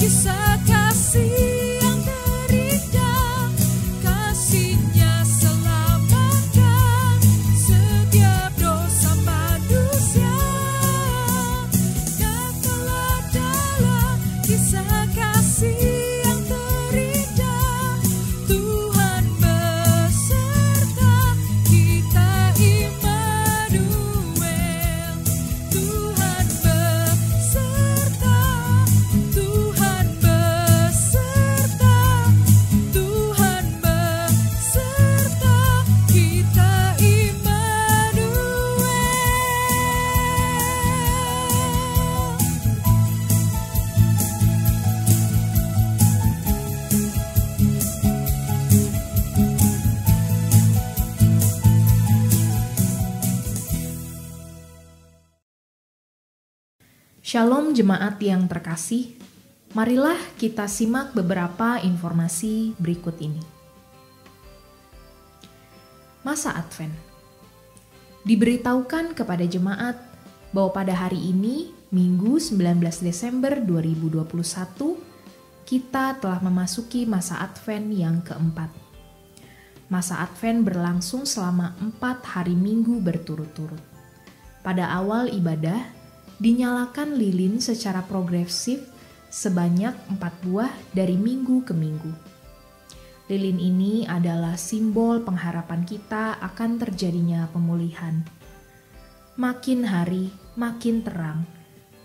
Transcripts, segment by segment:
kisah kasih yang terindah, kasih-Nya selamatkan setiap dosa manusia. Katalah dalam kisah kasih yang terindah, Tuhan beserta kita, Immanuel. Tuhan beserta, Tuhan beserta, Tuhan beserta kita, Immanuel. Shalom jemaat yang terkasih, marilah kita simak beberapa informasi berikut ini. Masa Advent. Diberitahukan kepada jemaat bahwa pada hari ini, Minggu 19 Desember 2021, kita telah memasuki masa Advent yang keempat. Masa Advent berlangsung selama 4 hari Minggu berturut-turut. Pada awal ibadah, dinyalakan lilin secara progresif sebanyak 4 buah dari minggu ke minggu. Lilin ini adalah simbol pengharapan kita akan terjadinya pemulihan. Makin hari, makin terang,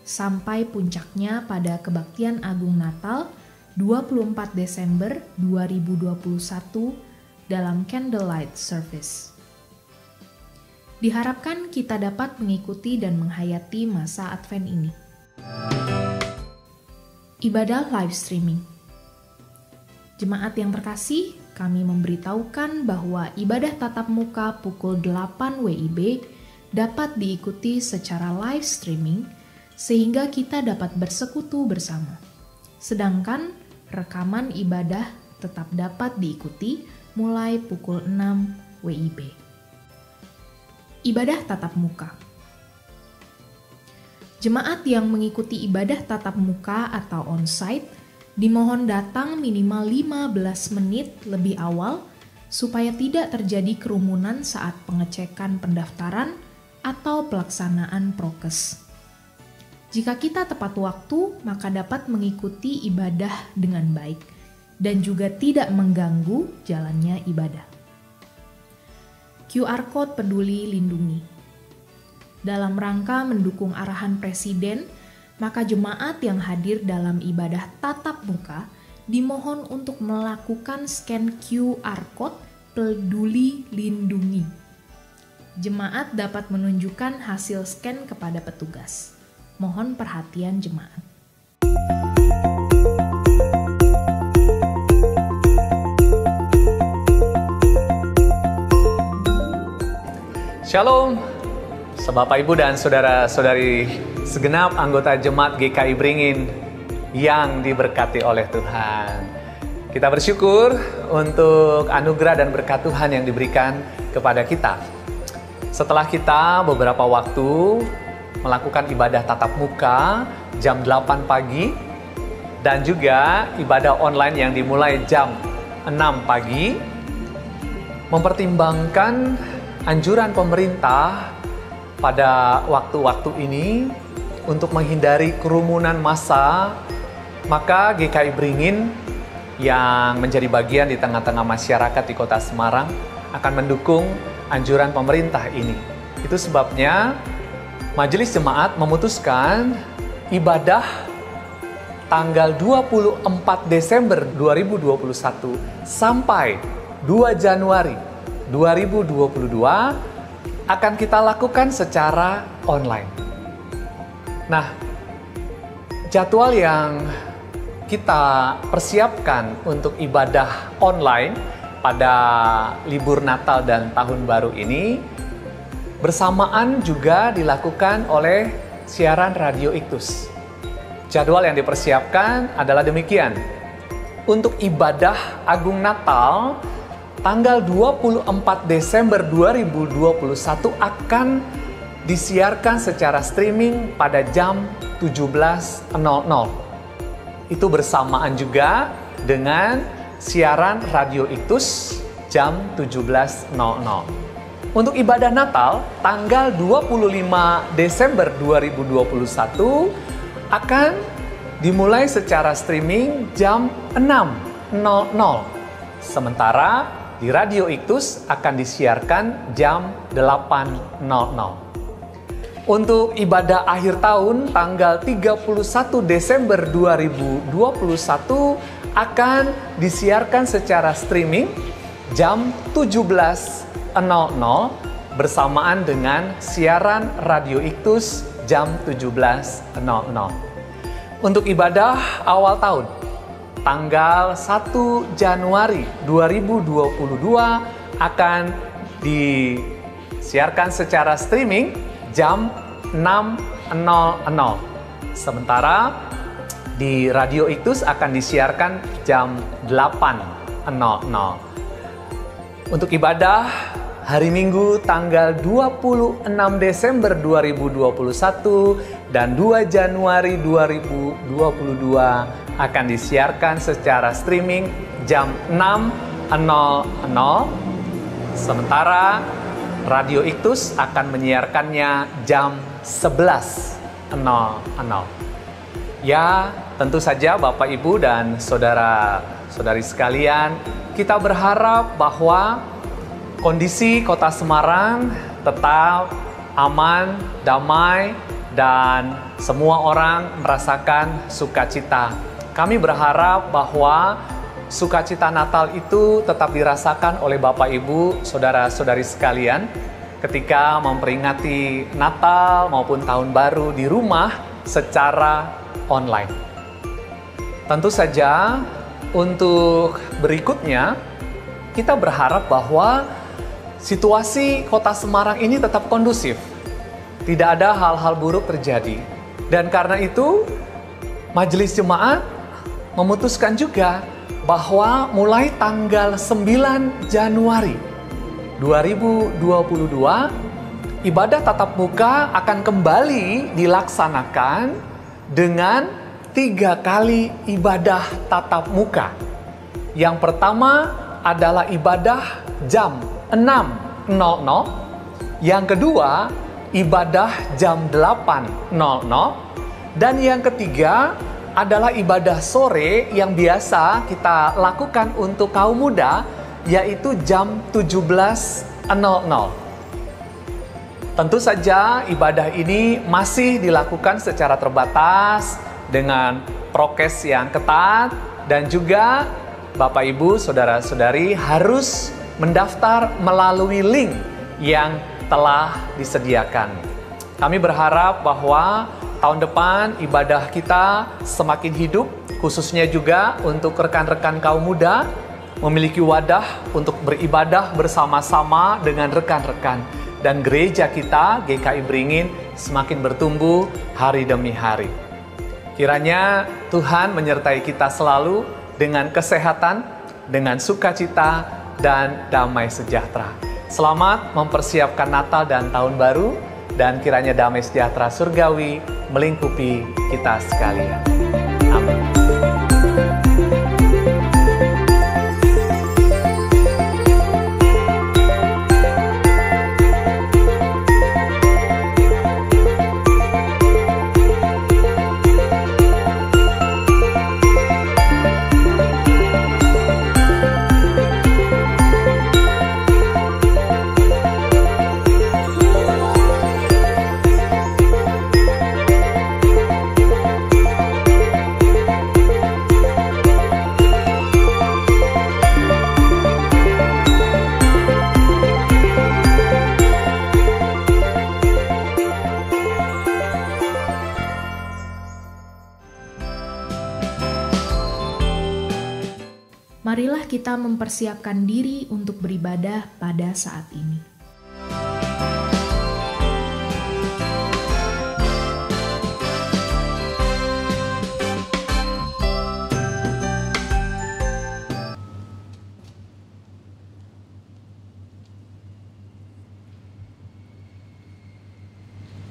sampai puncaknya pada Kebaktian Agung Natal 24 Desember 2021 dalam Candlelight Service. Diharapkan kita dapat mengikuti dan menghayati masa Advent ini. Ibadah live streaming. Jemaat yang terkasih, kami memberitahukan bahwa ibadah tatap muka pukul 8 WIB dapat diikuti secara live streaming sehingga kita dapat bersekutu bersama. Sedangkan rekaman ibadah tetap dapat diikuti mulai pukul 6 WIB. Ibadah tatap muka. Jemaat yang mengikuti ibadah tatap muka atau onsite dimohon datang minimal 15 menit lebih awal supaya tidak terjadi kerumunan saat pengecekan pendaftaran atau pelaksanaan prokes. Jika kita tepat waktu, maka dapat mengikuti ibadah dengan baik dan juga tidak mengganggu jalannya ibadah. QR Code Peduli Lindungi. Dalam rangka mendukung arahan Presiden, maka jemaat yang hadir dalam ibadah tatap muka dimohon untuk melakukan scan QR Code Peduli Lindungi. Jemaat dapat menunjukkan hasil scan kepada petugas. Mohon perhatian jemaat. Shalom, Bapak Ibu dan saudara-saudari segenap anggota Jemaat GKI Beringin yang diberkati oleh Tuhan. Kita bersyukur untuk anugerah dan berkat Tuhan yang diberikan kepada kita. Setelah kita beberapa waktu melakukan ibadah tatap muka jam 8 pagi dan juga ibadah online yang dimulai jam 6 pagi, mempertimbangkan anjuran pemerintah pada waktu-waktu ini untuk menghindari kerumunan massa, maka GKI Beringin yang menjadi bagian di tengah-tengah masyarakat di Kota Semarang akan mendukung anjuran pemerintah ini. Itu sebabnya Majelis Jemaat memutuskan ibadah tanggal 24 Desember 2021 sampai 2 Januari 2022 akan kita lakukan secara online. Nah, jadwal yang kita persiapkan untuk ibadah online pada libur Natal dan Tahun Baru ini bersamaan juga dilakukan oleh siaran Radio Iktus. Jadwal yang dipersiapkan adalah demikian. Untuk ibadah Agung Natal tanggal 24 Desember 2021 akan disiarkan secara streaming pada jam 17.00. itu bersamaan juga dengan siaran Radio Iktus jam 17.00. Untuk ibadah Natal tanggal 25 Desember 2021 akan dimulai secara streaming jam 6.00. Sementara di Radio Iktus akan disiarkan jam 8.00. Untuk ibadah akhir tahun tanggal 31 Desember 2021 akan disiarkan secara streaming jam 17.00 bersamaan dengan siaran Radio Iktus jam 17.00. Untuk ibadah awal tahun tanggal 1 Januari 2022 akan disiarkan secara streaming jam 6.00. Sementara di Radio Iktus akan disiarkan jam 8.00. Untuk ibadah hari Minggu tanggal 26 Desember 2021 dan 2 Januari 2022 akan disiarkan secara streaming jam 6.00. Sementara Radio Iktus akan menyiarkannya jam 11.00. Ya, tentu saja Bapak, Ibu, dan saudara-saudari sekalian, kita berharap bahwa kondisi Kota Semarang tetap aman, damai, dan semua orang merasakan sukacita. Kami berharap bahwa sukacita Natal itu tetap dirasakan oleh Bapak, Ibu, saudara-saudari sekalian ketika memperingati Natal maupun Tahun Baru di rumah secara online. Tentu saja untuk berikutnya kita berharap bahwa situasi Kota Semarang ini tetap kondusif. Tidak ada hal-hal buruk terjadi. Dan karena itu Majelis Jemaat memutuskan juga bahwa mulai tanggal 9 Januari 2022 ibadah tatap muka akan kembali dilaksanakan dengan 3 kali ibadah tatap muka. Yang pertama adalah ibadah jam 6.00, yang kedua ibadah jam 8.00, dan yang ketiga adalah ibadah sore yang biasa kita lakukan untuk kaum muda, yaitu jam 17.00. Tentu saja ibadah ini masih dilakukan secara terbatas dengan prokes yang ketat, dan juga Bapak, Ibu, saudara-saudari harus mendaftar melalui link yang telah disediakan. Kami berharap bahwa tahun depan ibadah kita semakin hidup, khususnya juga untuk rekan-rekan kaum muda, memiliki wadah untuk beribadah bersama-sama dengan rekan-rekan. Dan gereja kita, GKI Beringin, semakin bertumbuh hari demi hari. Kiranya Tuhan menyertai kita selalu dengan kesehatan, dengan sukacita, dan damai sejahtera. Selamat mempersiapkan Natal dan Tahun Baru, dan kiranya damai sejahtera surgawi melingkupi kita sekalian. Amin. Marilah kita mempersiapkan diri untuk beribadah pada saat ini.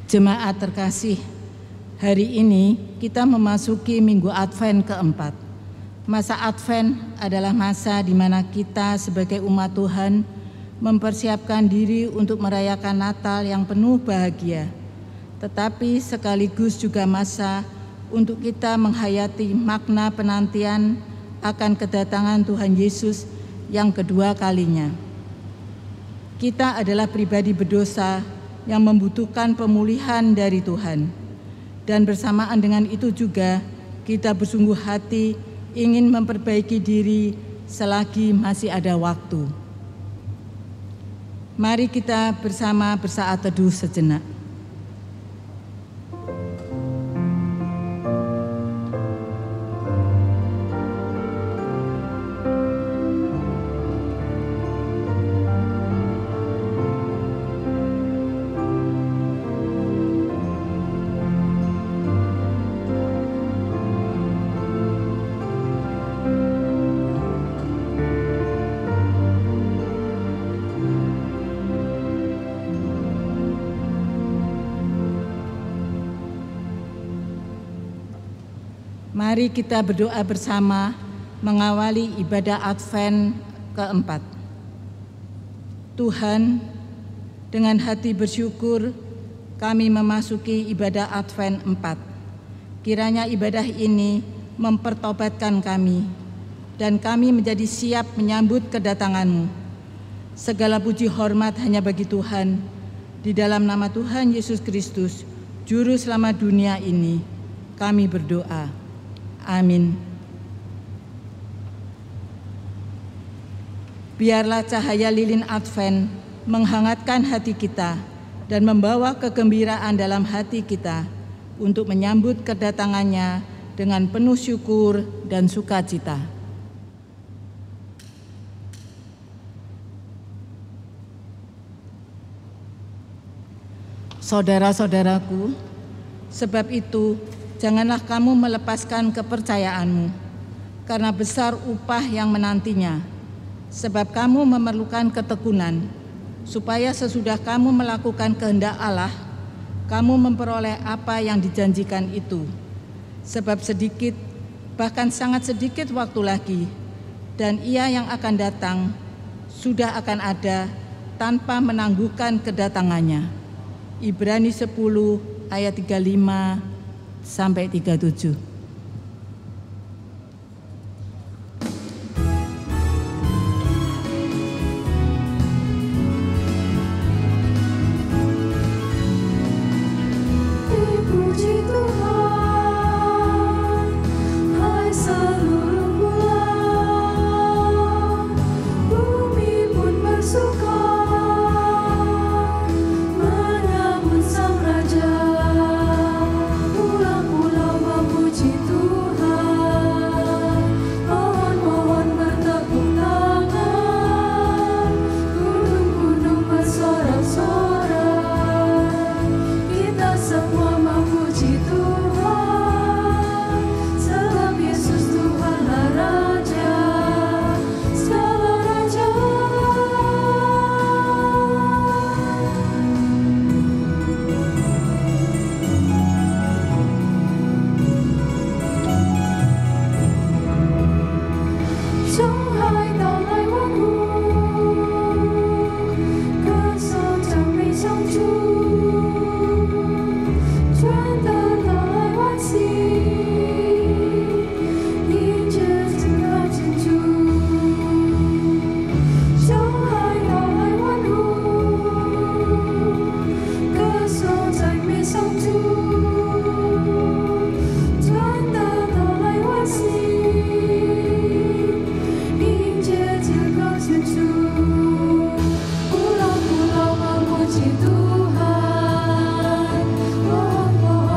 Jemaat terkasih, Hari ini kita memasuki Minggu Advent keempat. Masa Advent adalah masa di mana kita sebagai umat Tuhan mempersiapkan diri untuk merayakan Natal yang penuh bahagia, tetapi sekaligus juga masa untuk kita menghayati makna penantian akan kedatangan Tuhan Yesus yang kedua kalinya. Kita adalah pribadi berdosa yang membutuhkan pemulihan dari Tuhan, dan bersamaan dengan itu juga kita bersungguh hati ingin memperbaiki diri selagi masih ada waktu. Mari kita bersama bersaat teduh sejenak. Mari kita berdoa bersama mengawali ibadah Advent keempat. Tuhan, dengan hati bersyukur kami memasuki ibadah Advent 4. Kiranya ibadah ini mempertobatkan kami dan kami menjadi siap menyambut kedatangan-Mu. Segala puji hormat hanya bagi Tuhan. Di dalam nama Tuhan Yesus Kristus, Juru Selamat dunia ini, kami berdoa. Amin. Biarlah cahaya lilin Advent menghangatkan hati kita dan membawa kegembiraan dalam hati kita untuk menyambut kedatangannya dengan penuh syukur dan sukacita. Saudara-saudaraku, sebab itu janganlah kamu melepaskan kepercayaanmu, karena besar upah yang menantinya. Sebab kamu memerlukan ketekunan, supaya sesudah kamu melakukan kehendak Allah, kamu memperoleh apa yang dijanjikan itu. Sebab sedikit, bahkan sangat sedikit waktu lagi, dan Ia yang akan datang sudah akan ada tanpa menangguhkan kedatangannya. Ibrani 10 ayat 35 sampai 37. Dipuji Tuhan, hai seluruh bulan, bumi pun bersuka menyambut Sang Raja. Pulau-pulau memuji Tuhan, pohon-pohon bertepuk tangan, gunung-gunung bersorak-sorak. Kita semua memuji Tuhan, sebab Yesus Tuhanlah Raja, segala raja. Trong hai tàu lai hoang vu, cơn gió chẳng mây trong chu, chuyến tàu tàu lai hoang xì, đi trên từng hai chân chu. Trong hai tàu lai hoang vu, cơn gió chẳng mây trong chu, chuyến tàu tàu lai hoang xì. Pulau-pulau memuji Tuhan, pohon-pohon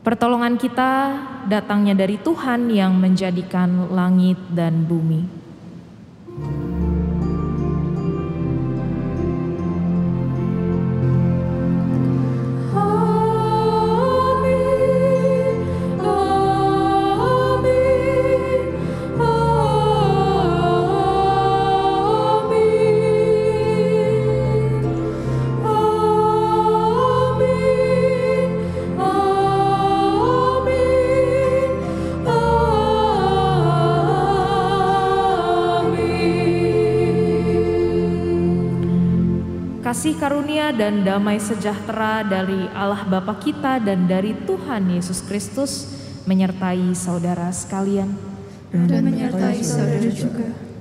Pertolongan kita datangnya dari Tuhan yang menjadikan langit dan bumi. Kasih karunia dan damai sejahtera dari Allah Bapa kita dan dari Tuhan Yesus Kristus menyertai saudara sekalian. Dan menyertai saudara juga.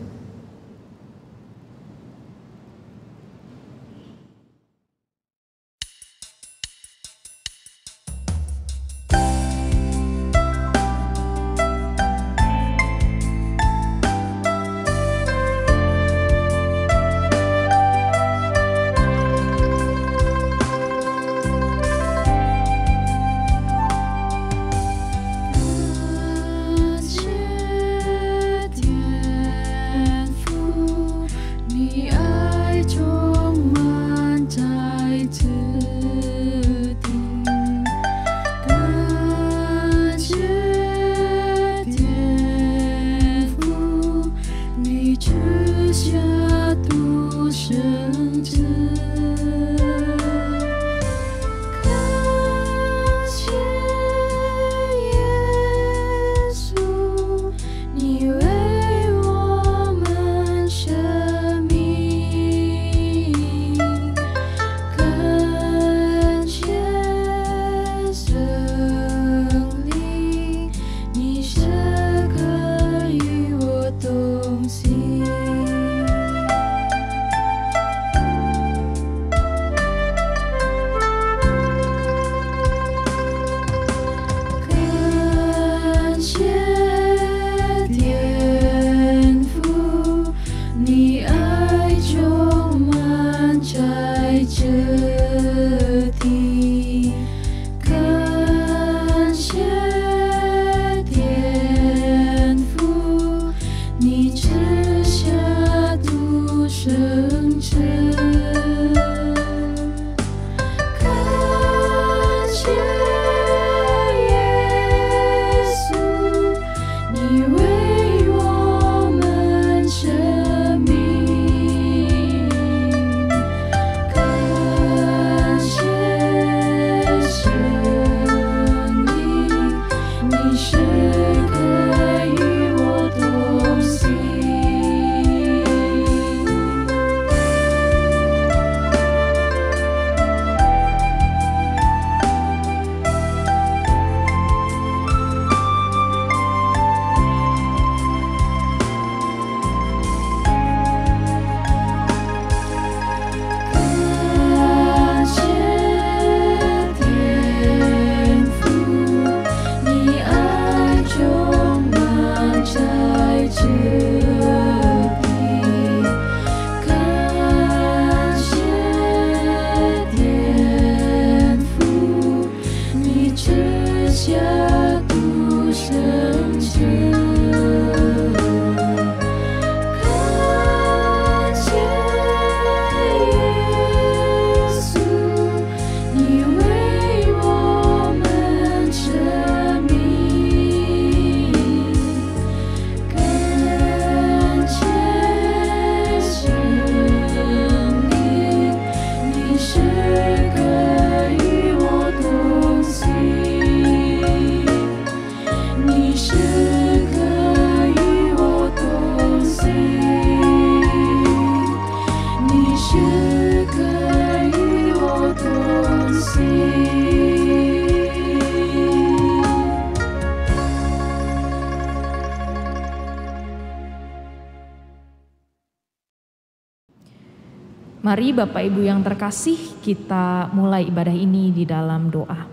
Mari Bapak Ibu yang terkasih, kita mulai ibadah ini di dalam doa.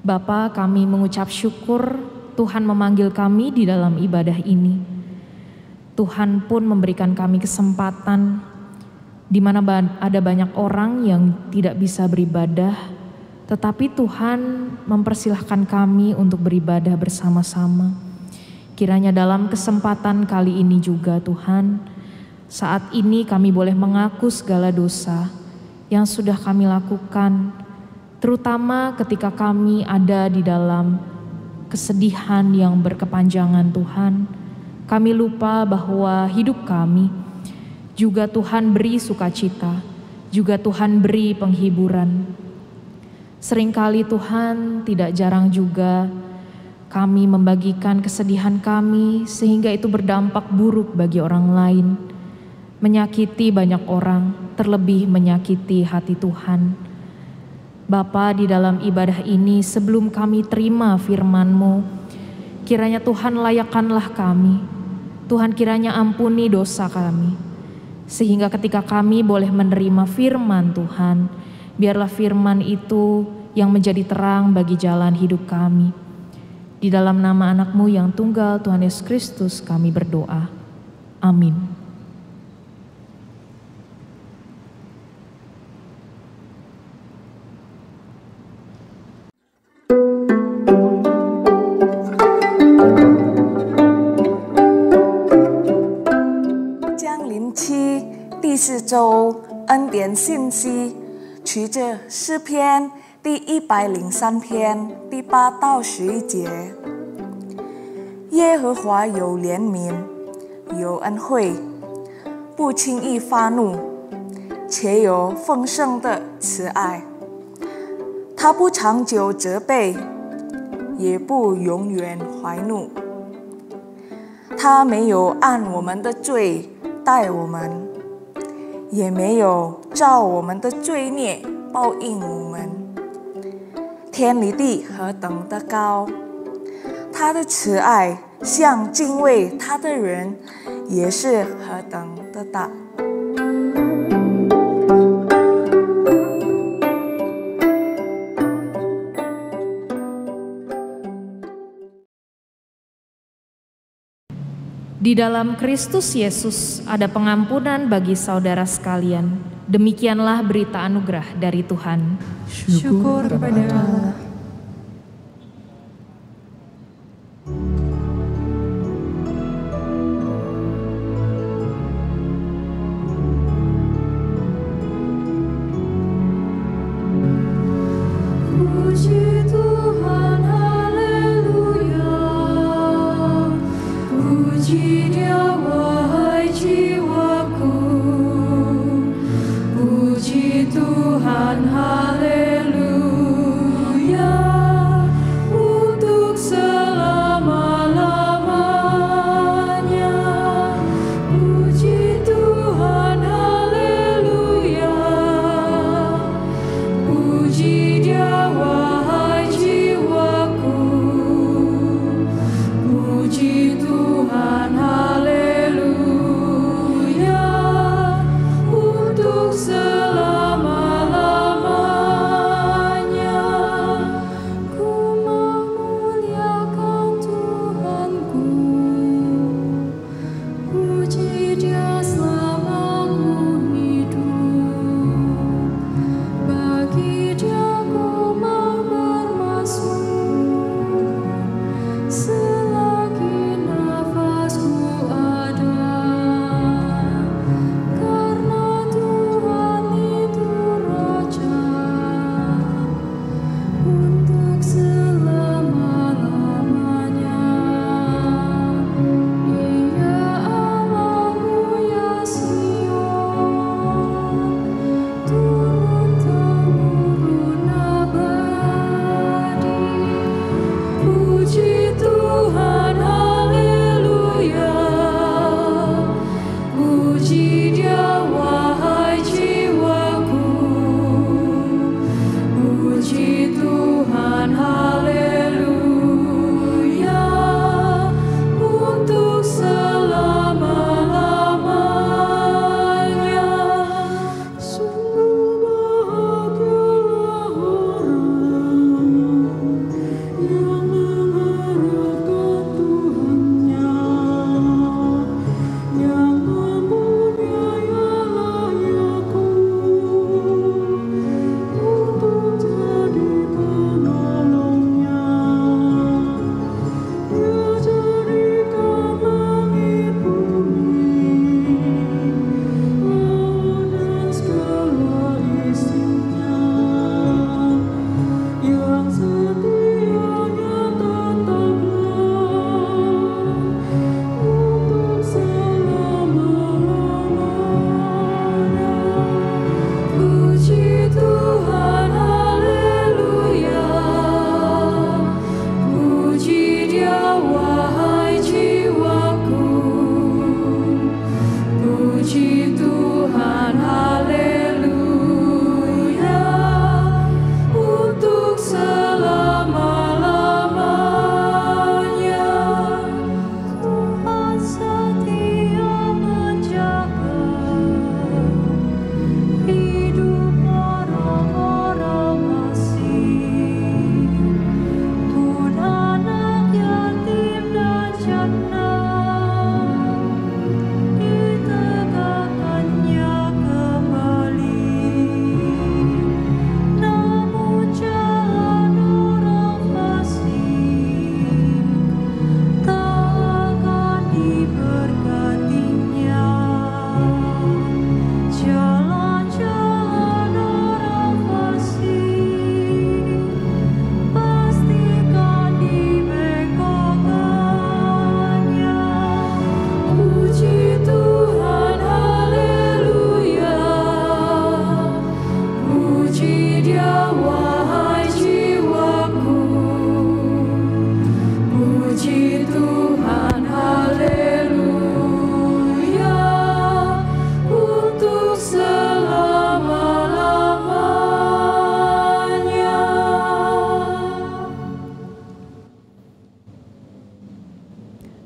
Bapa, kami mengucap syukur Tuhan memanggil kami di dalam ibadah ini. Tuhan pun memberikan kami kesempatan di mana ada banyak orang yang tidak bisa beribadah, Tetapi Tuhan mempersilahkan kami untuk beribadah bersama-sama. Kiranya dalam kesempatan kali ini juga Tuhan, saat ini kami boleh mengaku segala dosa yang sudah kami lakukan, terutama ketika kami ada di dalam kesedihan yang berkepanjangan Tuhan. Kami lupa bahwa hidup kami juga Tuhan beri sukacita, juga Tuhan beri penghiburan. Seringkali Tuhan, tidak jarang juga kami membagikan kesedihan kami sehingga itu berdampak buruk bagi orang lain, menyakiti banyak orang, terlebih menyakiti hati Tuhan. Bapa, di dalam ibadah ini sebelum kami terima firman-Mu, kiranya Tuhan layakkanlah kami. Tuhan kiranya ampuni dosa kami, sehingga ketika kami boleh menerima firman Tuhan, biarlah firman itu yang menjadi terang bagi jalan hidup kami. Di dalam nama anak-Mu yang tunggal, Tuhan Yesus Kristus, kami berdoa. Amin.降临期第4周恩典信息，取自诗篇第103篇第8到11节。耶和华有怜悯，有恩惠，不轻易发怒，且有丰盛的慈爱。他不长久责备，也不永远怀怒。他没有按我们的罪待我们，也没有照我们的罪孽报应我们。天离地何等的高，他的慈爱向敬畏他的人也是何等的大。Di dalam Kristus Yesus ada pengampunan bagi saudara sekalian. Demikianlah berita anugerah dari Tuhan. Syukur kepada Allah. Puji Tuhan, haleluya. Puji Dia wahai jiwaku. Puji Tuhan, haleluya. Untuk selama-lamanya. Puji Tuhan, haleluya. Puji Dia wahai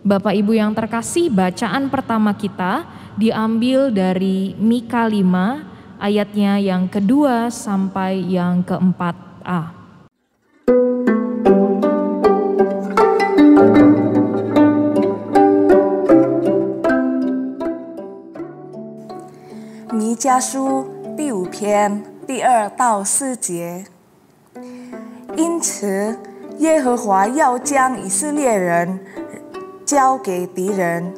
Bapak Ibu yang terkasih, bacaan pertama kita diambil dari Mika 5 ayatnya yang kedua sampai yang keempat-a.弥迦书第5篇第2到4节。因此，耶和华要将以色列人交给敌人，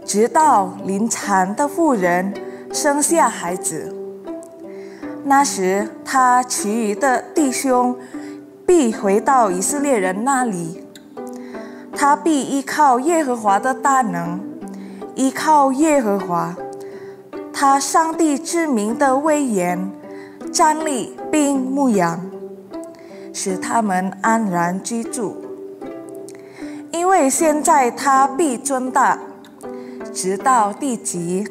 直到临产的妇人生下孩子。那时，他其余的弟兄必回到以色列人那里，他必依靠耶和华的大能，依靠耶和华。他上帝之名的威严，站立并牧养，使他们安然居住。因为现在他必尊大，直到地极，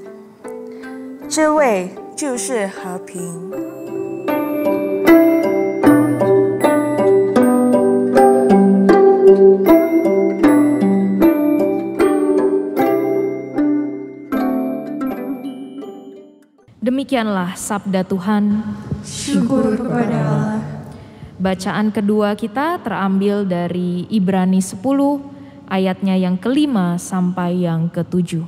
这位就是和平。Demikianlah sabda Tuhan. Syukur kepada Allah. Bacaan kedua kita terambil dari Ibrani 10 ayatnya yang ke-5 sampai yang ke-7.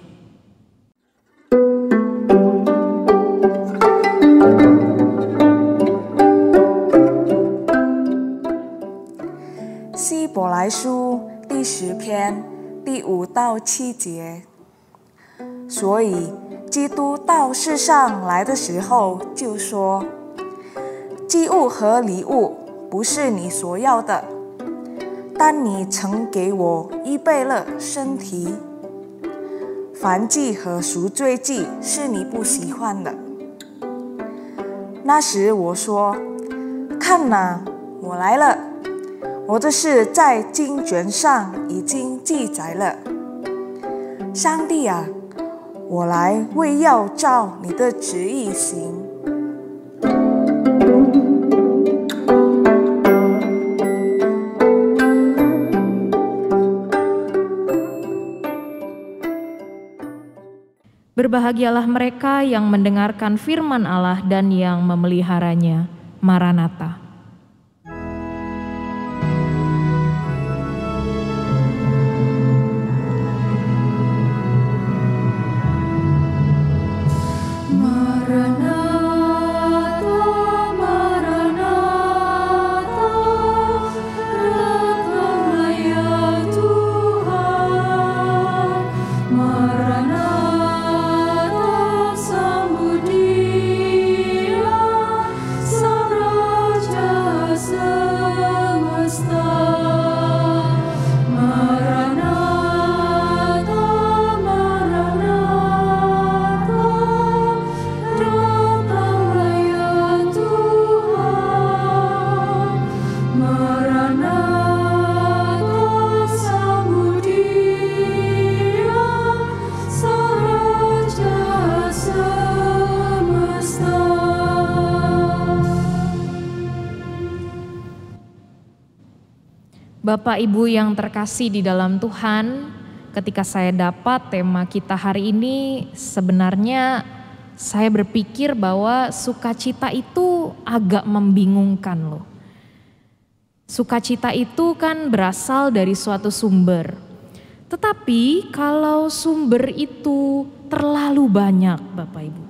希伯来书第10篇第5到7节。所以基督到世上来的时候就说，祭物和礼物不是你所要的，但你曾给我预备了身体。燔祭和赎罪祭是你不喜欢的。那时我说，看哪，我来了，我的事在经卷上已经记载了。上帝啊，我来为要照你的旨意行。Berbahagialah mereka yang mendengarkan firman Allah dan yang memeliharanya. Maranatha. Bapak Ibu yang terkasih di dalam Tuhan, ketika saya dapat tema kita hari ini, sebenarnya saya berpikir bahwa sukacita itu agak membingungkan loh. Sukacita itu kan berasal dari suatu sumber. Tetapi kalau sumber itu terlalu banyak Bapak Ibu.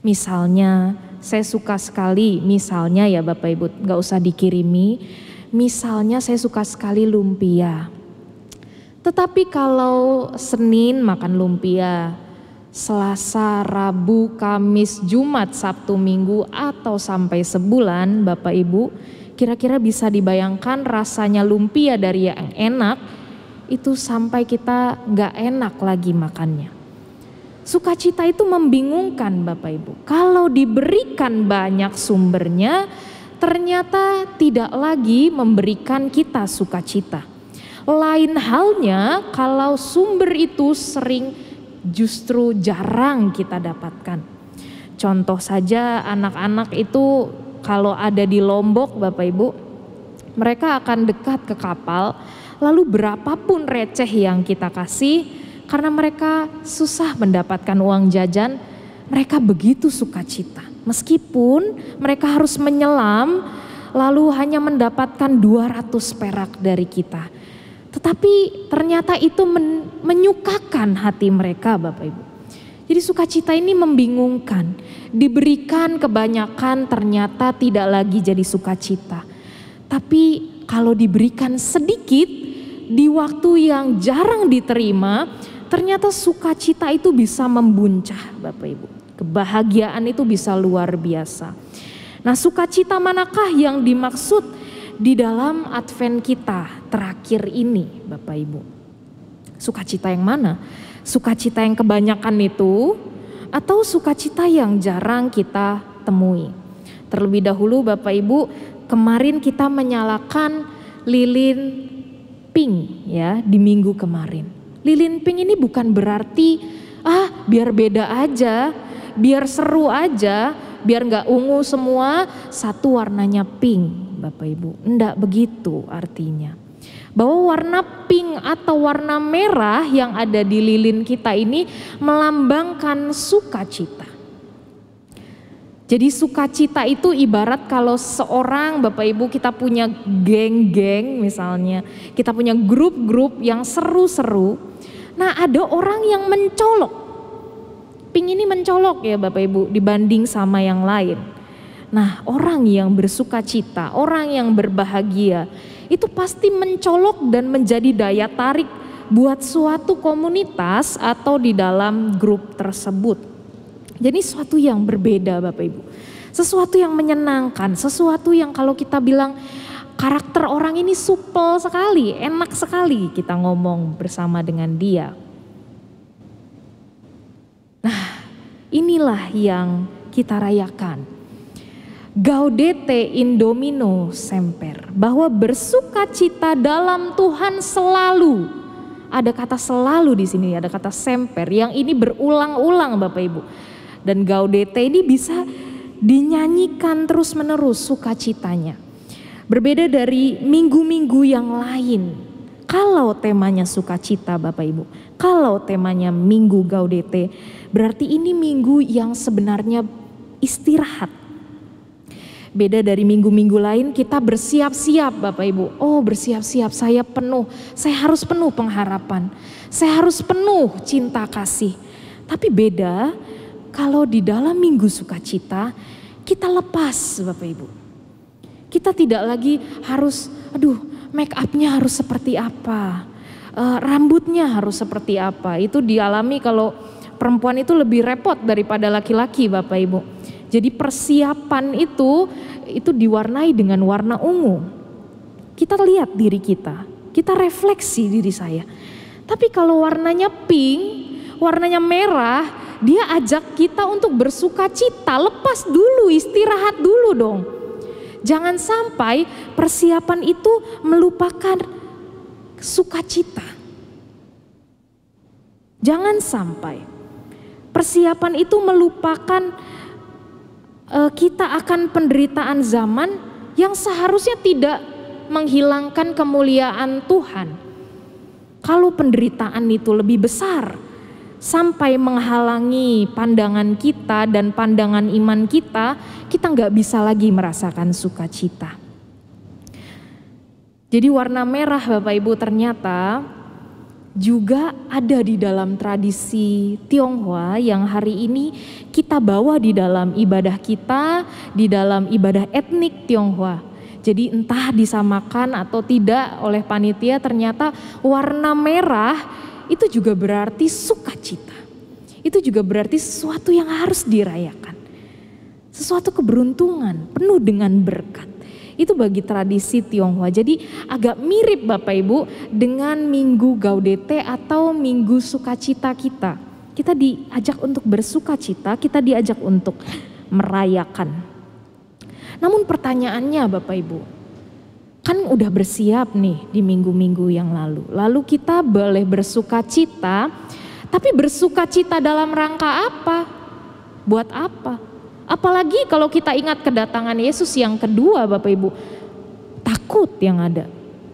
Misalnya saya suka sekali, misalnya ya Bapak Ibu, gak usah dikirimi. Misalnya saya suka sekali lumpia. Tetapi kalau Senin makan lumpia, Selasa, Rabu, Kamis, Jumat, Sabtu, Minggu atau sampai sebulan Bapak Ibu, kira-kira bisa dibayangkan rasanya lumpia dari yang enak itu sampai kita gak enak lagi makannya. Sukacita itu membingungkan Bapak Ibu. Kalau diberikan banyak sumbernya, ternyata tidak lagi memberikan kita sukacita. Lain halnya kalau sumber itu sering justru jarang kita dapatkan. Contoh saja anak-anak itu kalau ada di Lombok Bapak Ibu, mereka akan dekat ke kapal lalu berapapun receh yang kita kasih, karena mereka susah mendapatkan uang jajan, mereka begitu sukacita. Meskipun mereka harus menyelam, lalu hanya mendapatkan 200 perak dari kita. Tetapi ternyata itu menyukakan hati mereka, Bapak Ibu. Jadi sukacita ini membingungkan. Diberikan kebanyakan ternyata tidak lagi jadi sukacita. Tapi kalau diberikan sedikit di waktu yang jarang diterima, ternyata sukacita itu bisa membuncah, Bapak Ibu. Kebahagiaan itu bisa luar biasa. Nah, sukacita manakah yang dimaksud di dalam Advent kita terakhir ini, Bapak Ibu? Sukacita yang mana? Sukacita yang kebanyakan itu atau sukacita yang jarang kita temui? Terlebih dahulu Bapak Ibu, kemarin kita menyalakan lilin pink ya di minggu kemarin. Lilin pink ini bukan berarti biar beda aja, biar seru aja, biar nggak ungu semua, satu warnanya pink, Bapak Ibu. Enggak begitu artinya. Bahwa warna pink atau warna merah yang ada di lilin kita ini melambangkan sukacita. Jadi sukacita itu ibarat kalau seorang, Bapak Ibu, kita punya geng-geng misalnya, kita punya grup-grup yang seru-seru. Nah, ada orang yang mencolok. Pink ini mencolok ya Bapak Ibu dibanding sama yang lain. Nah, orang yang bersukacita, orang yang berbahagia itu pasti mencolok dan menjadi daya tarik buat suatu komunitas atau di dalam grup tersebut. Jadi sesuatu yang berbeda Bapak Ibu. Sesuatu yang menyenangkan, sesuatu yang kalau kita bilang karakter orang ini supel sekali, enak sekali kita ngomong bersama dengan dia. Nah, inilah yang kita rayakan. Gaudete in Domino semper, bahwa bersukacita dalam Tuhan selalu. Ada kata selalu di sini, ada kata semper yang ini berulang-ulang Bapak Ibu. Dan gaudete ini bisa dinyanyikan terus-menerus sukacitanya. Berbeda dari minggu-minggu yang lain. Kalau temanya sukacita Bapak Ibu, kalau temanya minggu gaudete, berarti ini minggu yang sebenarnya istirahat. Beda dari minggu-minggu lain, kita bersiap-siap Bapak Ibu. Oh, bersiap-siap, saya harus penuh pengharapan. Saya harus penuh cinta kasih. Tapi beda kalau di dalam minggu sukacita, kita lepas Bapak Ibu. Kita tidak lagi harus, make upnya harus seperti apa. Rambutnya harus seperti apa. Itu dialami kalau perempuan itu lebih repot daripada laki-laki Bapak Ibu. Jadi persiapan itu diwarnai dengan warna ungu. Kita lihat diri kita refleksi diri saya. Tapi kalau warnanya pink, warnanya merah, dia ajak kita untuk bersukacita, lepas dulu, istirahat dulu dong. Jangan sampai persiapan itu melupakan sukacita. Jangan sampai persiapan itu melupakan kita akan penderitaan zaman yang seharusnya tidak menghilangkan kemuliaan Tuhan. Kalau penderitaan itu lebih besar sampai menghalangi pandangan kita dan pandangan iman kita nggak bisa lagi merasakan sukacita. Jadi warna merah Bapak Ibu ternyata juga ada di dalam tradisi Tionghoa yang hari ini kita bawa di dalam ibadah kita, di dalam ibadah etnik Tionghoa. Jadi entah disamakan atau tidak oleh panitia, ternyata warna merah itu juga berarti sukacita. Itu juga berarti sesuatu yang harus dirayakan. Sesuatu keberuntungan, penuh dengan berkat. Itu bagi tradisi Tionghoa. Jadi agak mirip Bapak Ibu dengan minggu gaudete atau minggu sukacita kita. Kita diajak untuk bersukacita, kita diajak untuk merayakan. Namun pertanyaannya Bapak Ibu, kan udah bersiap nih di minggu-minggu yang lalu. Lalu kita boleh bersukacita, tapi bersukacita dalam rangka apa? Buat apa? Apalagi kalau kita ingat kedatangan Yesus yang kedua Bapak Ibu, takut yang ada.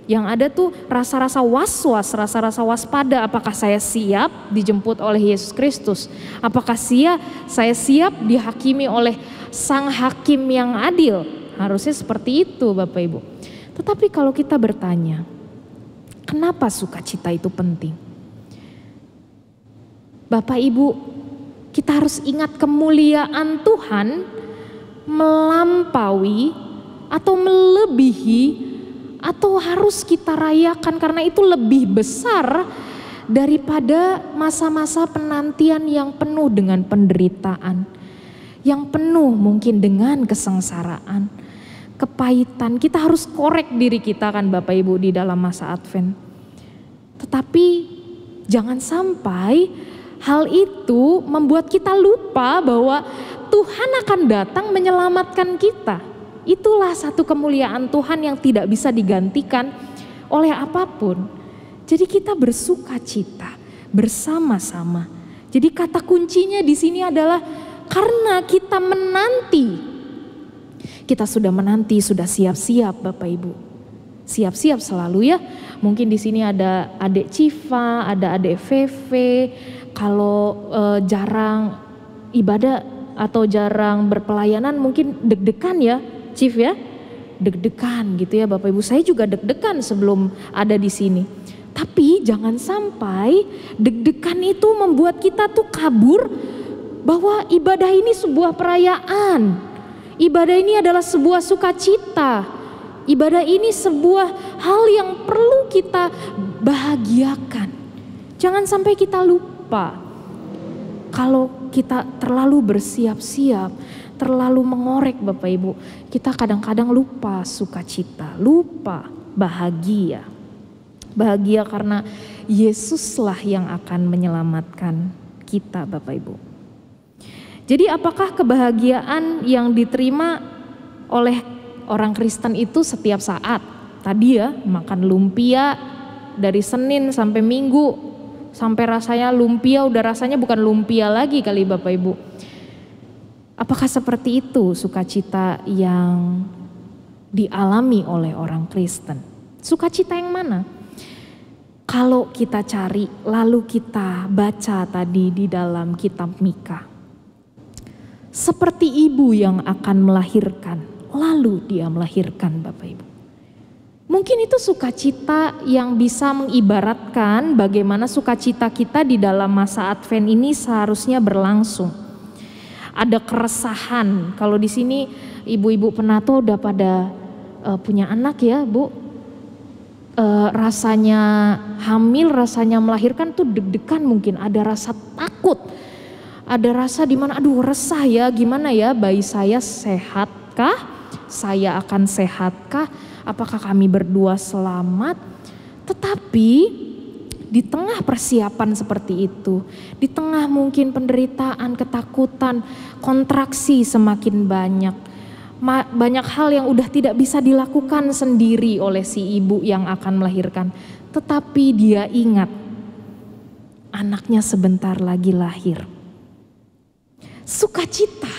Yang ada tuh rasa-rasa was-was, rasa-rasa waspada. Apakah saya siap dijemput oleh Yesus Kristus? Apakah saya siap dihakimi oleh Sang Hakim yang adil? Harusnya seperti itu Bapak Ibu. Tetapi kalau kita bertanya, kenapa sukacita itu penting? Bapak Ibu, kita harus ingat kemuliaan Tuhan melampaui atau melebihi atau harus kita rayakan karena itu lebih besar daripada masa-masa penantian yang penuh dengan penderitaan, yang penuh mungkin dengan kesengsaraan, kepahitan. Kita harus korek diri kita kan Bapak Ibu di dalam masa Advent. Tetapi jangan sampai hal itu membuat kita lupa bahwa Tuhan akan datang menyelamatkan kita. Itulah satu kemuliaan Tuhan yang tidak bisa digantikan oleh apapun. Jadi kita bersukacita bersama-sama. Jadi kata kuncinya di sini adalah karena kita menanti. Kita sudah menanti, sudah siap-siap Bapak Ibu. Siap-siap selalu ya. Mungkin di sini ada adik Civa, ada adik Feve. Kalau jarang ibadah atau jarang berpelayanan mungkin deg-degan ya. Chief ya, deg-degan gitu ya Bapak Ibu. Saya juga deg-degan sebelum ada di sini. Tapi jangan sampai deg-degan itu membuat kita tuh kabur bahwa ibadah ini sebuah perayaan. Ibadah ini adalah sebuah sukacita. Ibadah ini sebuah hal yang perlu kita bahagiakan. Jangan sampai kita lupa. Kalau kita terlalu bersiap-siap, terlalu mengorek Bapak Ibu, kita kadang-kadang lupa sukacita, lupa bahagia. Bahagia karena Yesuslah yang akan menyelamatkan kita Bapak Ibu. Jadi apakah kebahagiaan yang diterima oleh orang Kristen itu setiap saat? Tadi ya makan lumpia dari Senin sampai Minggu, sampai rasanya lumpia udah rasanya bukan lumpia lagi kali Bapak Ibu. Apakah seperti itu sukacita yang dialami oleh orang Kristen? Sukacita yang mana? Kalau kita cari lalu kita baca tadi di dalam kitab Mika. Seperti ibu yang akan melahirkan, lalu dia melahirkan Bapak Ibu. Mungkin itu sukacita yang bisa mengibaratkan bagaimana sukacita kita di dalam masa Advent ini seharusnya berlangsung. Ada keresahan. Kalau di sini ibu-ibu penato udah pada punya anak ya, Bu. Rasanya hamil, rasanya melahirkan tuh deg-degan mungkin. Ada rasa takut. Ada rasa di mana aduh resah ya, gimana ya bayi saya sehatkah? Saya akan sehatkah? Apakah kami berdua selamat? Tetapi di tengah persiapan seperti itu, di tengah mungkin penderitaan, ketakutan, kontraksi semakin banyak. Banyak hal yang udah tidak bisa dilakukan sendiri oleh si ibu yang akan melahirkan. Tetapi dia ingat, anaknya sebentar lagi lahir. Sukacita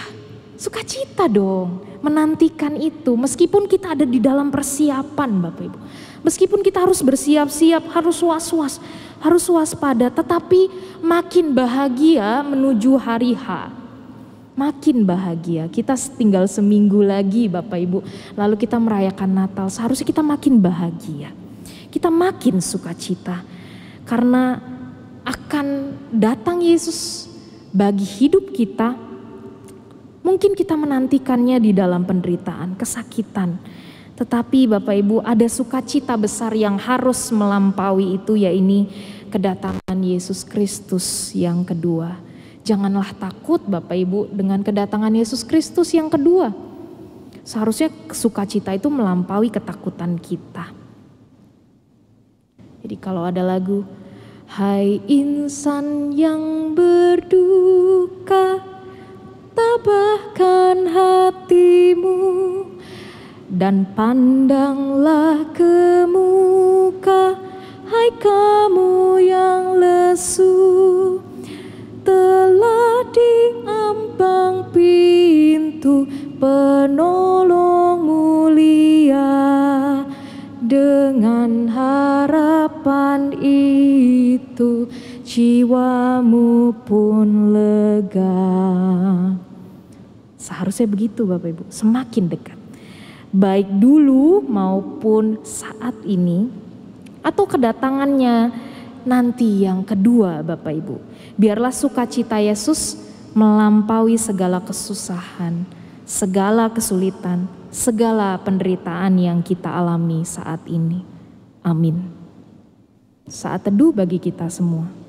dong, menantikan itu. Meskipun kita ada di dalam persiapan Bapak Ibu. Meskipun kita harus bersiap-siap, harus was-was, harus waspada, tetapi makin bahagia menuju hari H. Makin bahagia, kita tinggal seminggu lagi Bapak Ibu, lalu kita merayakan Natal, seharusnya kita makin bahagia. Kita makin sukacita, karena akan datang Yesus bagi hidup kita. Mungkin kita menantikannya di dalam penderitaan, kesakitan. Tetapi Bapak Ibu ada sukacita besar yang harus melampaui itu, yaitu kedatangan Yesus Kristus yang kedua. Janganlah takut Bapak Ibu dengan kedatangan Yesus Kristus yang kedua. Seharusnya sukacita itu melampaui ketakutan kita. Jadi kalau ada lagu, hai insan yang berduka, tabahkan hatimu dan pandanglah ke muka, hai kamu yang lesu, telah diambang pintu penolong mulia. dengan harapan itu jiwamu pun lega. Seharusnya begitu Bapak Ibu, semakin dekat. Baik dulu maupun saat ini atau kedatangannya nanti yang kedua Bapak Ibu. Biarlah sukacita Yesus melampaui segala kesusahan, segala kesulitan, segala penderitaan yang kita alami saat ini. Amin. Saat teduh bagi kita semua.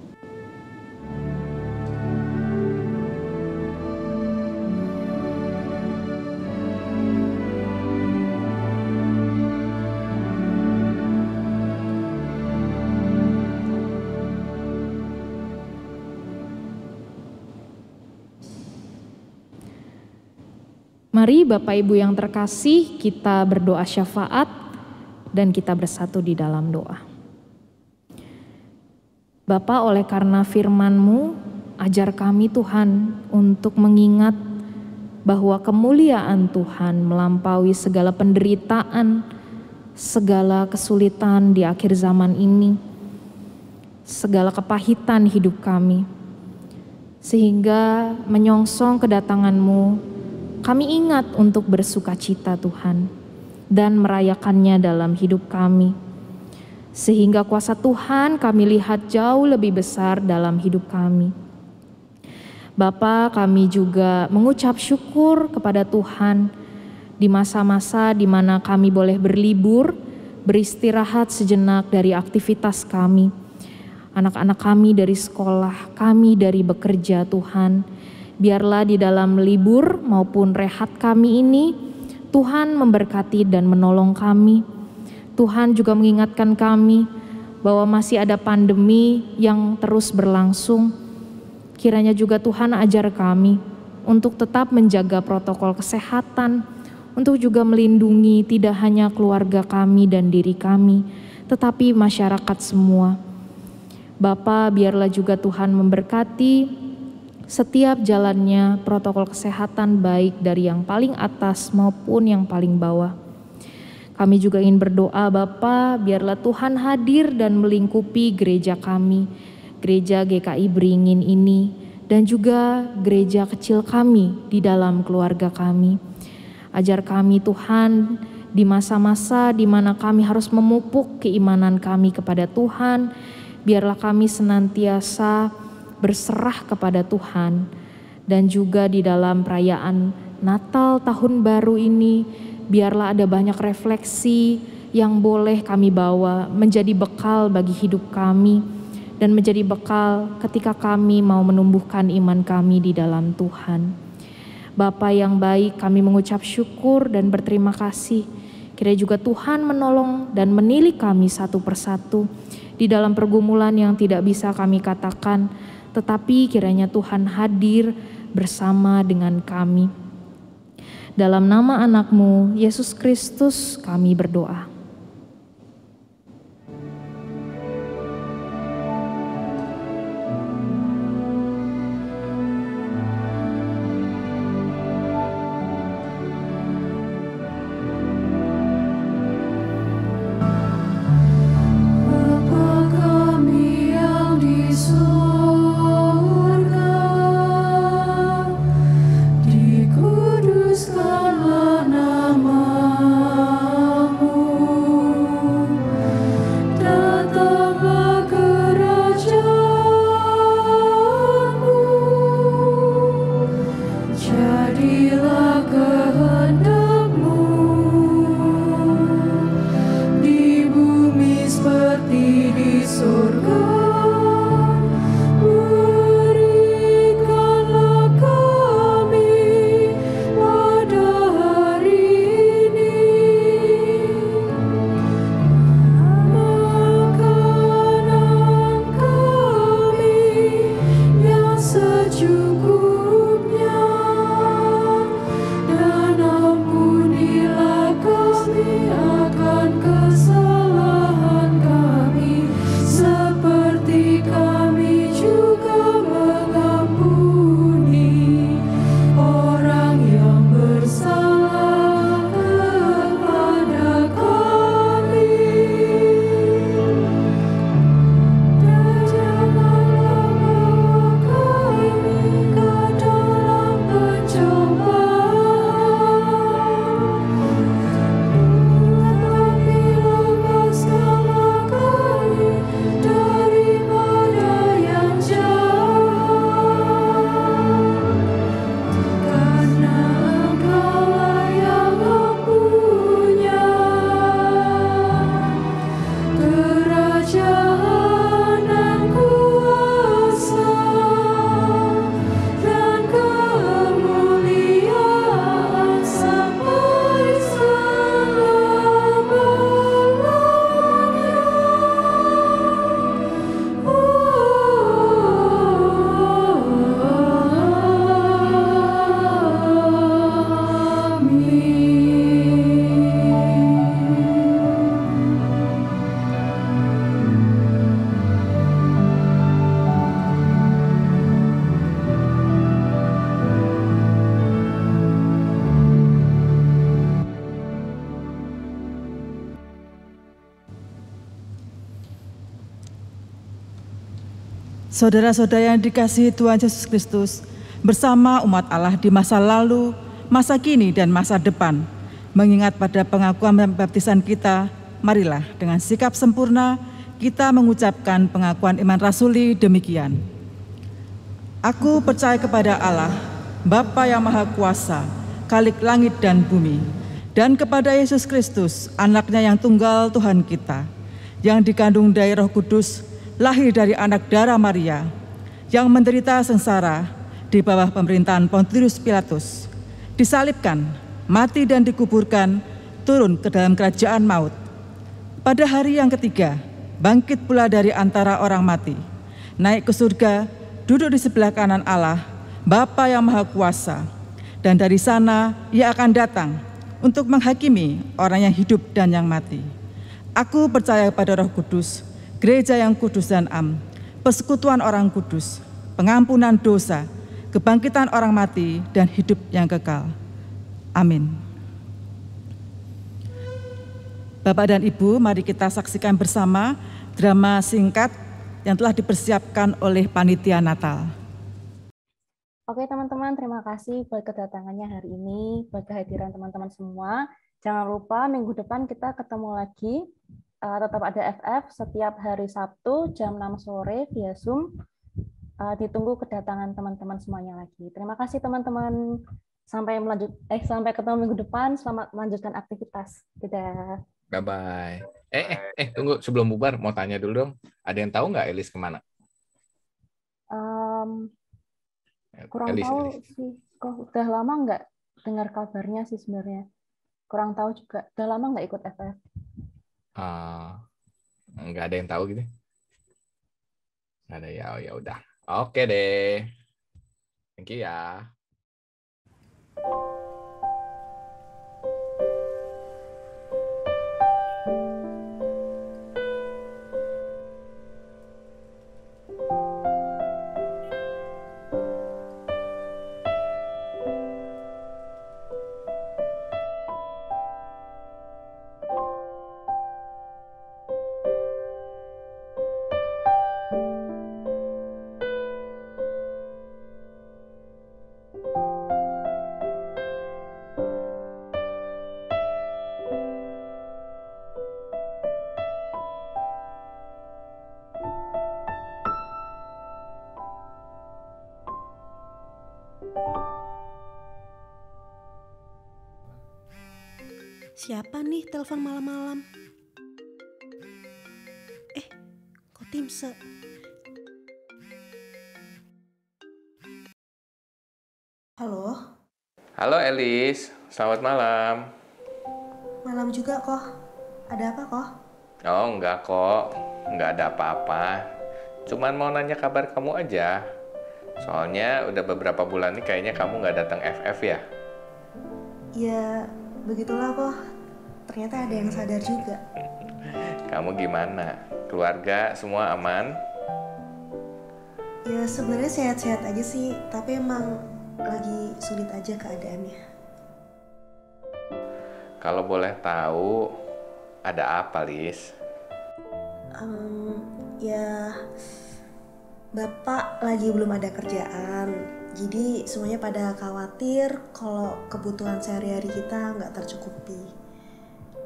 Mari Bapak Ibu yang terkasih, kita berdoa syafaat dan kita bersatu di dalam doa. Bapa, oleh karena firman-Mu, ajar kami Tuhan untuk mengingat bahwa kemuliaan Tuhan melampaui segala penderitaan, segala kesulitan di akhir zaman ini, segala kepahitan hidup kami. Sehingga menyongsong kedatangan-Mu, kami ingat untuk bersukacita Tuhan dan merayakannya dalam hidup kami. Sehingga kuasa Tuhan kami lihat jauh lebih besar dalam hidup kami. Bapa, kami juga mengucap syukur kepada Tuhan di masa-masa di mana kami boleh berlibur, beristirahat sejenak dari aktivitas kami. Anak-anak kami dari sekolah, kami dari bekerja Tuhan. Biarlah di dalam libur maupun rehat kami ini, Tuhan memberkati dan menolong kami. Tuhan juga mengingatkan kami bahwa masih ada pandemi yang terus berlangsung. Kiranya juga Tuhan ajar kami untuk tetap menjaga protokol kesehatan, untuk juga melindungi tidak hanya keluarga kami dan diri kami, tetapi masyarakat semua. Bapa, biarlah juga Tuhan memberkati setiap jalannya protokol kesehatan baik dari yang paling atas maupun yang paling bawah. Kami juga ingin berdoa Bapa, biarlah Tuhan hadir dan melingkupi gereja kami, gereja GKI Beringin ini, dan juga gereja kecil kami di dalam keluarga kami. Ajar kami Tuhan di masa-masa di mana kami harus memupuk keimanan kami kepada Tuhan, biarlah kami senantiasa berserah kepada Tuhan. Dan juga di dalam perayaan Natal tahun baru ini, biarlah ada banyak refleksi yang boleh kami bawa menjadi bekal bagi hidup kami dan menjadi bekal ketika kami mau menumbuhkan iman kami di dalam Tuhan. Bapa yang baik, kami mengucap syukur dan berterima kasih. Kiranya juga Tuhan menolong dan menilik kami satu persatu di dalam pergumulan yang tidak bisa kami katakan, tetapi kiranya Tuhan hadir bersama dengan kami. Dalam nama anak-Mu, Yesus Kristus, kami berdoa. Dikuduskanlah nama-Mu. Saudara-saudara yang dikasihi Tuhan Yesus Kristus, bersama umat Allah di masa lalu, masa kini, dan masa depan, mengingat pada pengakuan dan baptisan kita, marilah dengan sikap sempurna kita mengucapkan pengakuan iman rasuli demikian. Aku percaya kepada Allah, Bapa yang Maha Kuasa, Khalik langit dan bumi, dan kepada Yesus Kristus, anaknya yang tunggal Tuhan kita, yang dikandung dari Roh Kudus, lahir dari anak darah Maria, yang menderita sengsara di bawah pemerintahan Pontius Pilatus, disalibkan, mati dan dikuburkan, turun ke dalam kerajaan maut. Pada hari yang ketiga, bangkit pula dari antara orang mati, naik ke surga, duduk di sebelah kanan Allah, Bapa yang Maha Kuasa, dan dari sana Ia akan datang untuk menghakimi orang yang hidup dan yang mati. Aku percaya pada Roh Kudus, gereja yang kudus dan am, persekutuan orang kudus, pengampunan dosa, kebangkitan orang mati, dan hidup yang kekal. Amin. Bapak dan Ibu, mari kita saksikan bersama drama singkat yang telah dipersiapkan oleh Panitia Natal. Oke teman-teman, terima kasih buat kedatangannya hari ini, buat kehadiran teman-teman semua. Jangan lupa minggu depan kita ketemu lagi. Tetap ada FF setiap hari Sabtu jam 6 sore via Zoom. Ditunggu kedatangan teman-teman semuanya lagi. Terima kasih teman-teman. Sampai ketemu minggu depan. Selamat melanjutkan aktivitas. Dadah. Bye-bye. Tunggu sebelum bubar mau tanya dulu dong. Ada yang tahu nggak Elis kemana? Kurang tahu sih. Kok udah lama nggak dengar kabarnya sih sebenarnya. Kurang tahu juga. Udah lama nggak ikut FF. Nggak ada yang tahu gitu. Nggak ada ya udah. Oke deh. Thank you ya. Siapa nih telepon malam-malam? Kok Timse? Halo? Halo Elis, selamat malam. Malam juga kok. Ada apa kok? Oh enggak kok, enggak ada apa-apa. Cuman mau nanya kabar kamu aja. Soalnya udah beberapa bulan nih kayaknya kamu nggak datang FF ya? Ya, begitulah kok. Ternyata ada yang sadar juga. Kamu gimana? Keluarga semua aman? Ya sebenarnya sehat-sehat aja sih, tapi emang lagi sulit aja keadaannya. Kalau boleh tahu, ada apa, Lis? Ya, Bapak lagi belum ada kerjaan. Jadi semuanya pada khawatir kalau kebutuhan sehari-hari kita nggak tercukupi.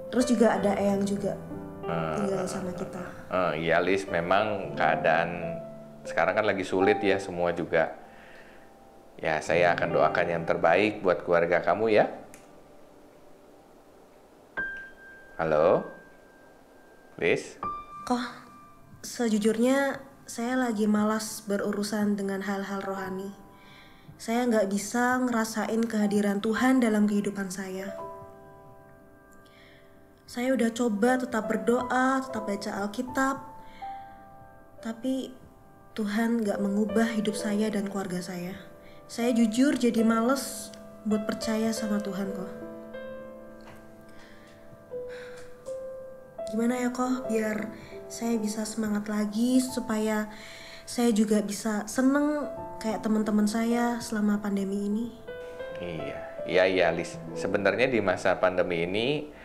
Terus juga ada Eyang juga tinggal sama kita. Iya Lis, memang keadaan sekarang kan lagi sulit ya semua juga. Ya saya akan doakan yang terbaik buat keluarga kamu ya. Halo? Lis? Kok sejujurnya saya lagi malas berurusan dengan hal-hal rohani. Saya nggak bisa ngerasain kehadiran Tuhan dalam kehidupan saya. Saya udah coba tetap berdoa, tetap baca Alkitab, tapi Tuhan gak mengubah hidup saya dan keluarga saya. Saya jujur jadi males buat percaya sama Tuhan kok. Gimana ya kok biar saya bisa semangat lagi supaya saya juga bisa seneng kayak teman-teman saya selama pandemi ini. Iya Lis. Sebenarnya di masa pandemi ini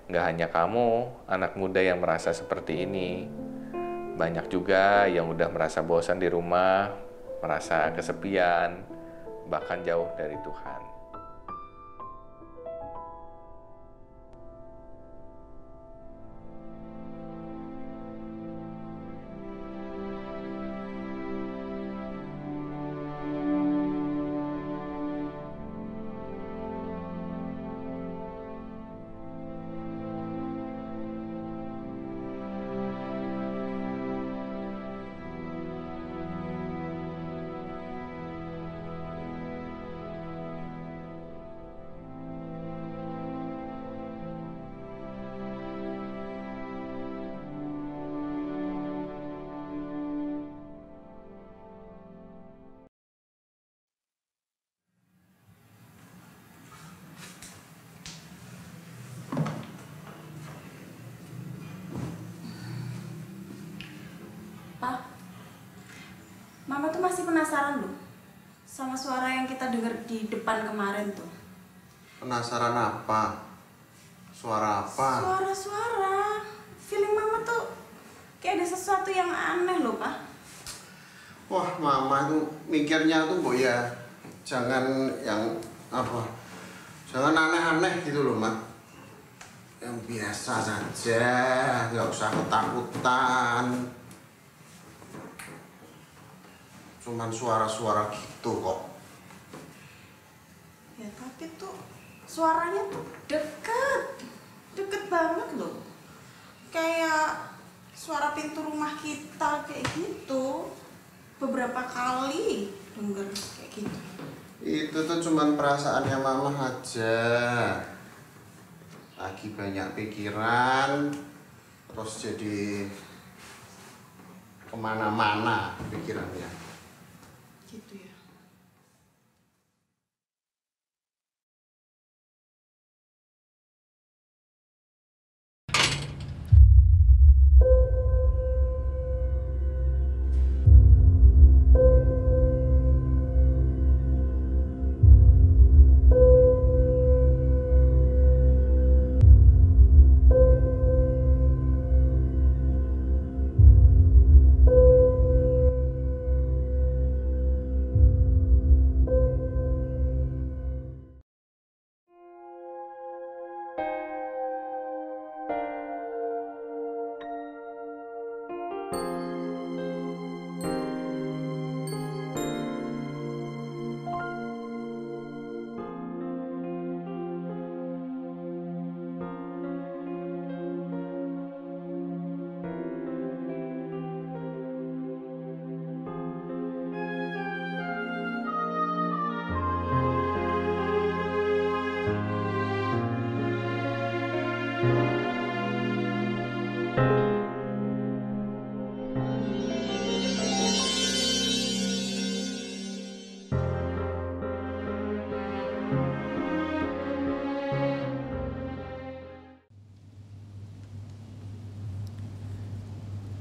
nggak hanya kamu, anak muda yang merasa seperti ini. Banyak juga yang udah merasa bosan di rumah, merasa kesepian, bahkan jauh dari Tuhan. Pak, Mama tuh masih penasaran loh sama suara yang kita dengar di depan kemarin tuh. Penasaran apa? Suara apa? Suara-suara. Feeling Mama tuh kayak ada sesuatu yang aneh loh, Pak. Wah, Mama tuh mikirnya tuh ya jangan yang apa? Jangan aneh-aneh gitu loh, Mak. Yang biasa saja, nggak usah ketakutan. Cuman suara-suara gitu kok. Ya tapi tuh suaranya tuh deket banget loh. Kayak suara pintu rumah kita kayak gitu. Beberapa kali denger kayak gitu. Itu tuh cuman perasaannya Mama aja. Lagi banyak pikiran, terus jadi kemana-mana pikirannya. Gitu ya.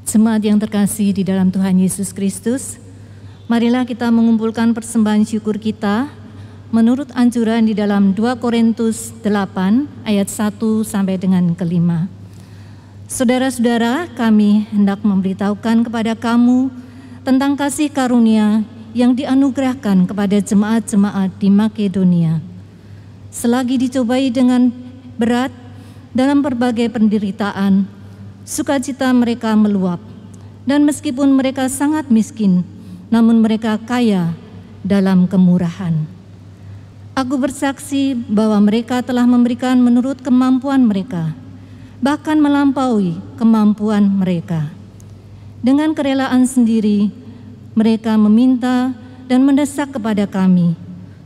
Jemaat yang terkasih di dalam Tuhan Yesus Kristus, marilah kita mengumpulkan persembahan syukur kita menurut anjuran di dalam 2 Korintus 8 ayat 1 sampai dengan ke-5. Saudara-saudara, kami hendak memberitahukan kepada kamu tentang kasih karunia yang dianugerahkan kepada jemaat-jemaat di Makedonia. Selagi dicobai dengan berat dalam berbagai penderitaan, sukacita mereka meluap, dan meskipun mereka sangat miskin, namun mereka kaya dalam kemurahan. Aku bersaksi bahwa mereka telah memberikan menurut kemampuan mereka, bahkan melampaui kemampuan mereka. Dengan kerelaan sendiri, mereka meminta dan mendesak kepada kami,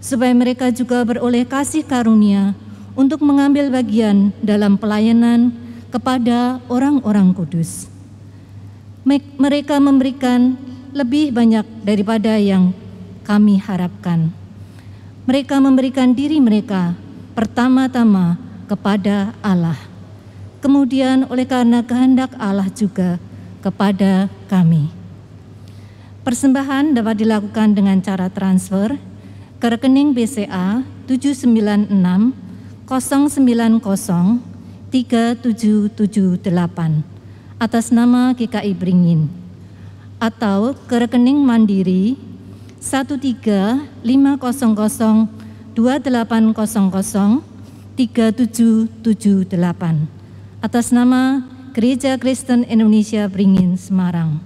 supaya mereka juga beroleh kasih karunia untuk mengambil bagian dalam pelayanan kepada orang-orang kudus. Mereka memberikan lebih banyak daripada yang kami harapkan. Mereka memberikan diri mereka pertama-tama kepada Allah, kemudian oleh karena kehendak Allah juga kepada kami. Persembahan dapat dilakukan dengan cara transfer ke rekening BCA 796 090 3778 atas nama GKI Beringin. atau ke rekening Mandiri 1350028003778 atas nama Gereja Kristen Indonesia Beringin Semarang.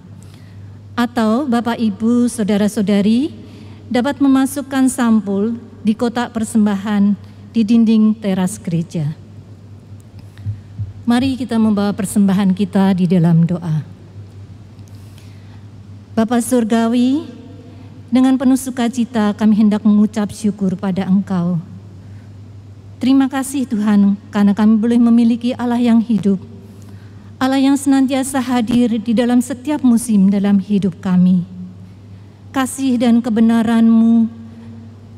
Atau Bapak Ibu Saudara-saudari dapat memasukkan sampul di kotak persembahan di dinding teras gereja. Mari kita membawa persembahan kita di dalam doa. Bapa Surgawi, dengan penuh sukacita kami hendak mengucap syukur pada Engkau. Terima kasih Tuhan, karena kami boleh memiliki Allah yang hidup, Allah yang senantiasa hadir di dalam setiap musim dalam hidup kami. Kasih dan kebenaran-Mu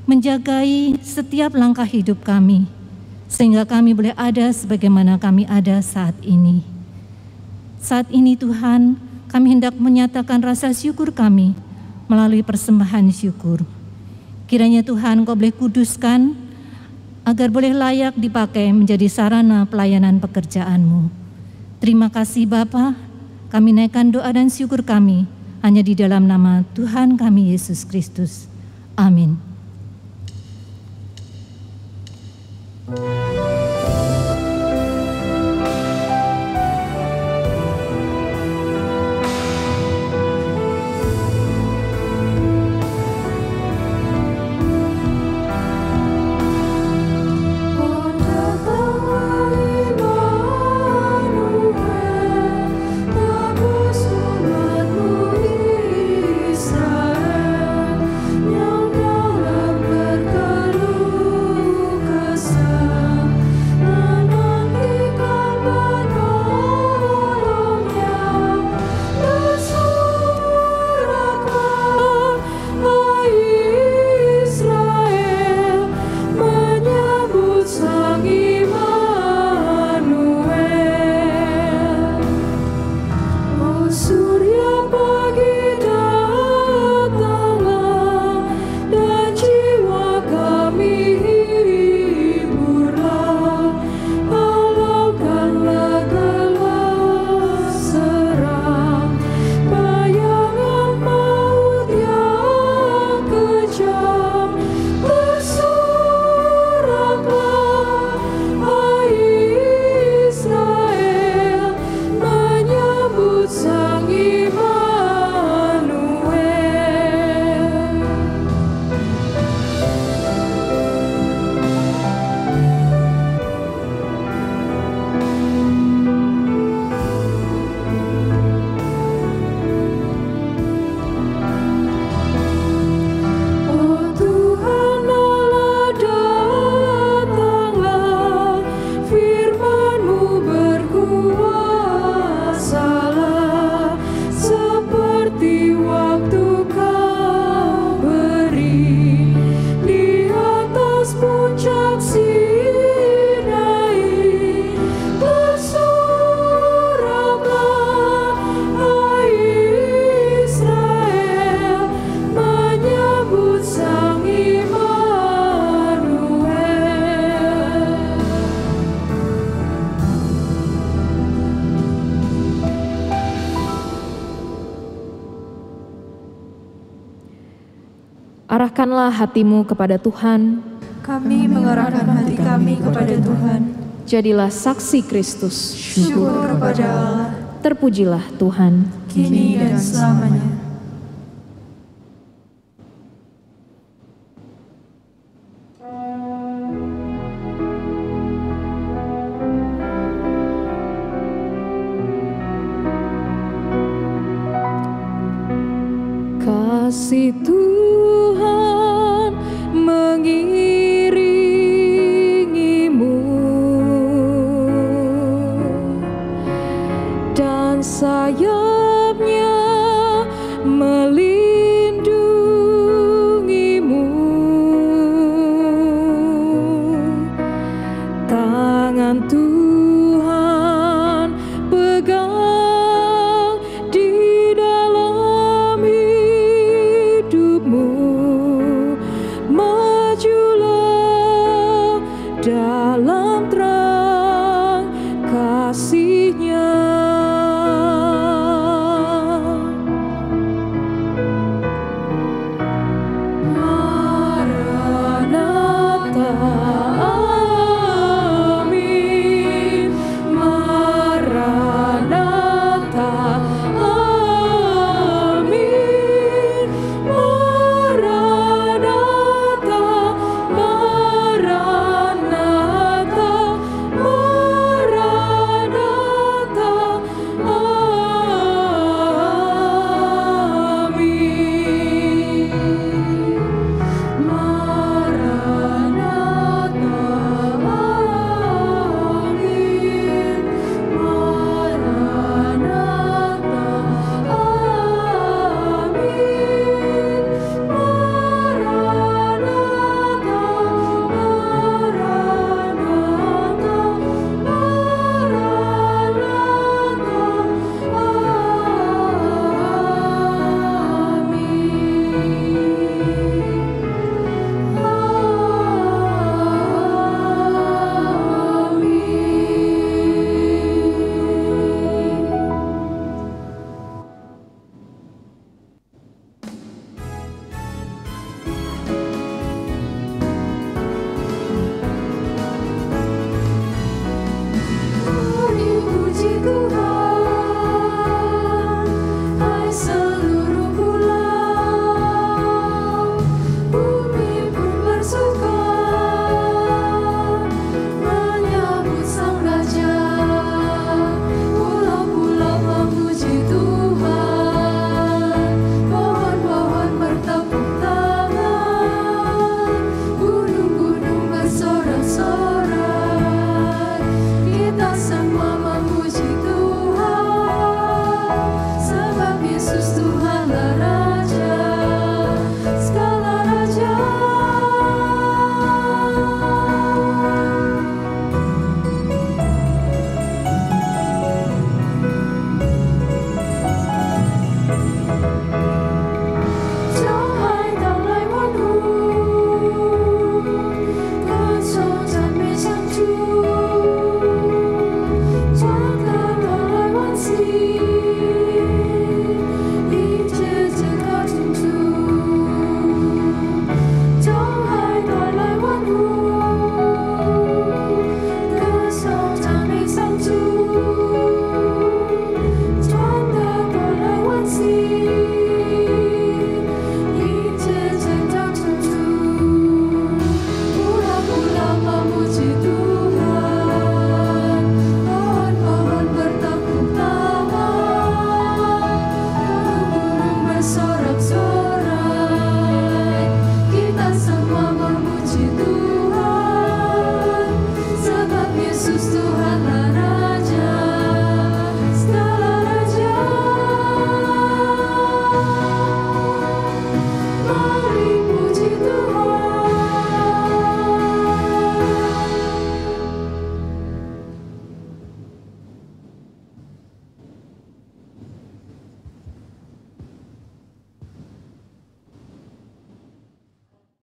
menjagai setiap langkah hidup kami, sehingga kami boleh ada sebagaimana kami ada saat ini. Saat ini Tuhan, kami hendak menyatakan rasa syukur kami melalui persembahan syukur. Kiranya Tuhan Kau boleh kuduskan, agar boleh layak dipakai menjadi sarana pelayanan pekerjaan-Mu. Terima kasih Bapa, kami naikkan doa dan syukur kami hanya di dalam nama Tuhan kami Yesus Kristus. Amin. Arahkanlah hatimu kepada Tuhan. Kami mengarahkan hati kami kepada Tuhan. Jadilah saksi Kristus. Syukur kepada Allah. Terpujilah Tuhan. Kini dan selamanya. Kasih Tuhan mengiringimu dan sayapnya